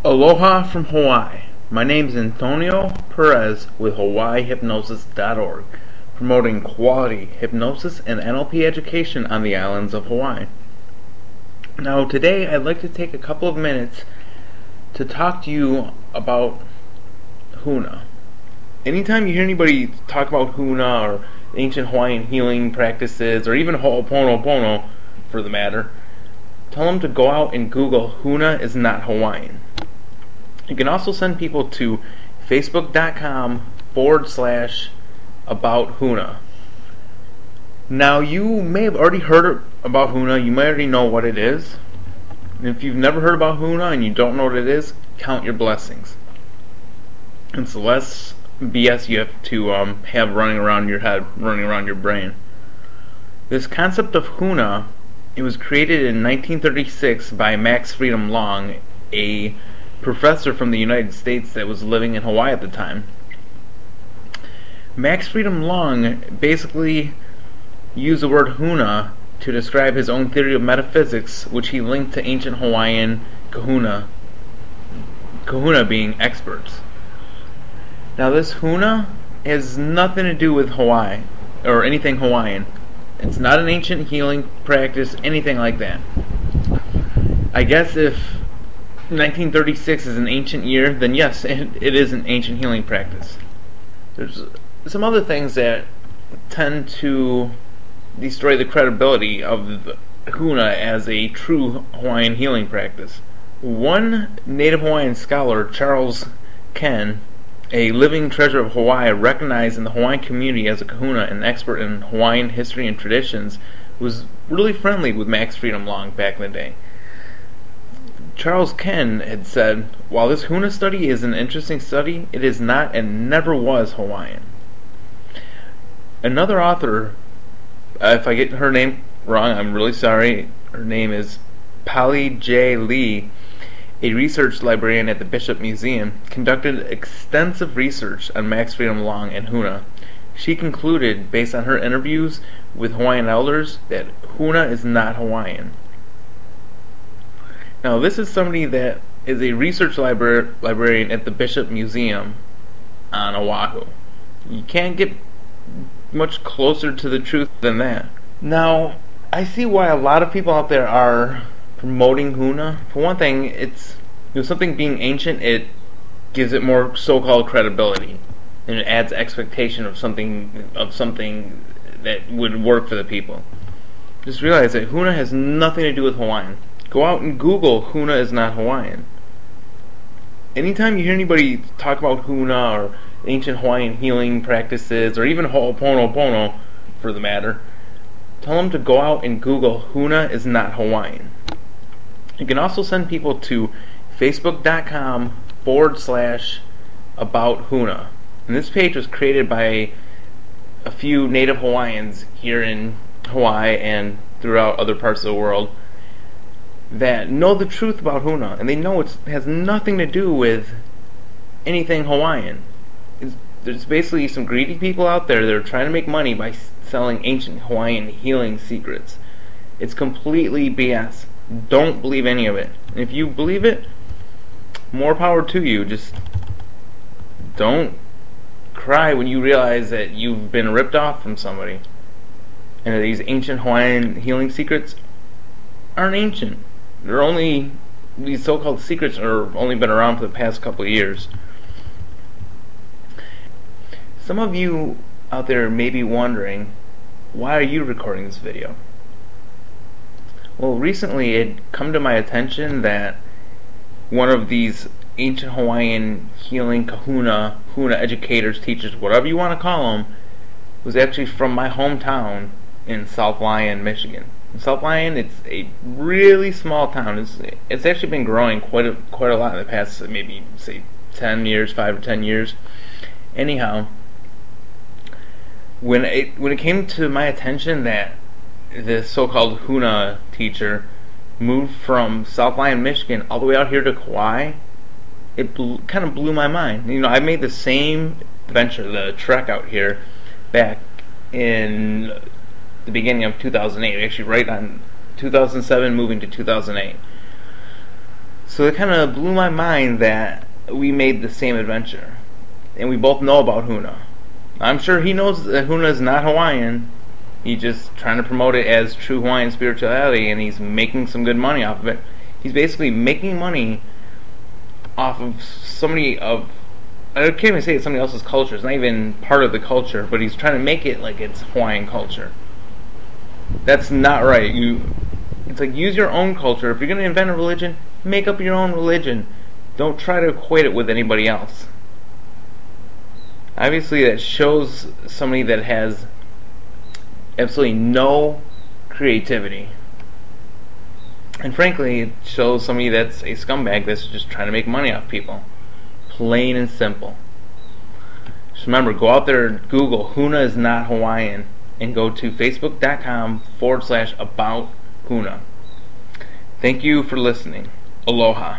Aloha from Hawaii. My name is Antonio Perez with HawaiiHypnosis.org, promoting quality hypnosis and NLP education on the islands of Hawaii. Now today I'd like to take a couple of minutes to talk to you about Huna. Anytime you hear anybody talk about Huna or ancient Hawaiian healing practices or even Ho'oponopono for the matter, tell them to go out and Google Huna is Not Hawaiian. You can also send people to facebook.com/about Huna. Now you may have already heard about Huna, you might already know what it is. And if you've never heard about Huna and you don't know what it is, count your blessings. It's less BS you have to have running around your head, running around your brain. This concept of Huna, it was created in 1936 by Max Freedom Long, a professor from the United States that was living in Hawaii at the time. Max Freedom Long basically used the word Huna to describe his own theory of metaphysics, which he linked to ancient Hawaiian kahuna being experts. Now this Huna has nothing to do with Hawaii or anything Hawaiian. It's not an ancient healing practice, anything like that. I guess if 1936 is an ancient year, then yes, it is an ancient healing practice. There's some other things that tend to destroy the credibility of the Huna as a true Hawaiian healing practice. One Native Hawaiian scholar, Charles Ken, a living treasure of Hawaii, recognized in the Hawaiian community as a kahuna and expert in Hawaiian history and traditions, was really friendly with Max Freedom Long back in the day. Charles Ken had said, "While this Huna study is an interesting study, it is not and never was Hawaiian." Another author, if I get her name wrong, I'm really sorry. Her name is Polly J. Lee, a research librarian at the Bishop Museum, conducted extensive research on Max Freedom Long and Huna. She concluded, based on her interviews with Hawaiian elders, that Huna is not Hawaiian. Now this is somebody that is a research librarian at the Bishop Museum on Oahu. You can't get much closer to the truth than that. Now, I see why a lot of people out there are promoting Huna. For one thing, it's something being ancient, it gives it more so-called credibility, and it adds expectation of something that would work for the people. Just realize that Huna has nothing to do with Hawaiian. Go out and Google Huna is Not Hawaiian. Anytime you hear anybody talk about Huna or ancient Hawaiian healing practices or even Ho'oponopono for the matter, tell them to go out and Google Huna is Not Hawaiian. You can also send people to facebook.com/about Huna. And this page was created by a few Native Hawaiians here in Hawaii and throughout other parts of the world that know the truth about Huna, and they know it has nothing to do with anything Hawaiian. There's basically some greedy people out there that are trying to make money by selling ancient Hawaiian healing secrets. It's completely BS. Don't believe any of it. And if you believe it, more power to you. Just don't cry when you realize that you've been ripped off from somebody and that these ancient Hawaiian healing secrets aren't ancient. These so-called secrets are only been around for the past couple of years. Some of you out there may be wondering, why are you recording this video? Well, recently it had come to my attention that one of these ancient Hawaiian healing Huna educators, teachers, whatever you want to call them, was actually from my hometown in South Lyon, Michigan. In South Lyon, it's a really small town. It's actually been growing quite a lot in the past, maybe say 10 years, 5 or 10 years. Anyhow, when it came to my attention that this so-called Huna teacher moved from South Lyon, Michigan, all the way out here to Kauai, it kind of blew my mind. You know, I made the same venture, the trek out here, back in the beginning of 2008, actually right on 2007 moving to 2008. So it kind of blew my mind that we made the same adventure. And we both know about Huna. I'm sure he knows that Huna is not Hawaiian. He's just trying to promote it as true Hawaiian spirituality, and he's making some good money off of it. He's basically making money off of I can't even say it's somebody else's culture. It's not even part of the culture, but he's trying to make it like it's Hawaiian culture. That's not right. It's like, use your own culture. If you're going to invent a religion, make up your own religion. Don't try to equate it with anybody else. Obviously, that shows somebody that has absolutely no creativity. And frankly, it shows somebody that's a scumbag that's just trying to make money off people. Plain and simple. Just remember, go out there and Google Huna is not Hawaiian and go to facebook.com/about Huna. Thank you for listening. Aloha.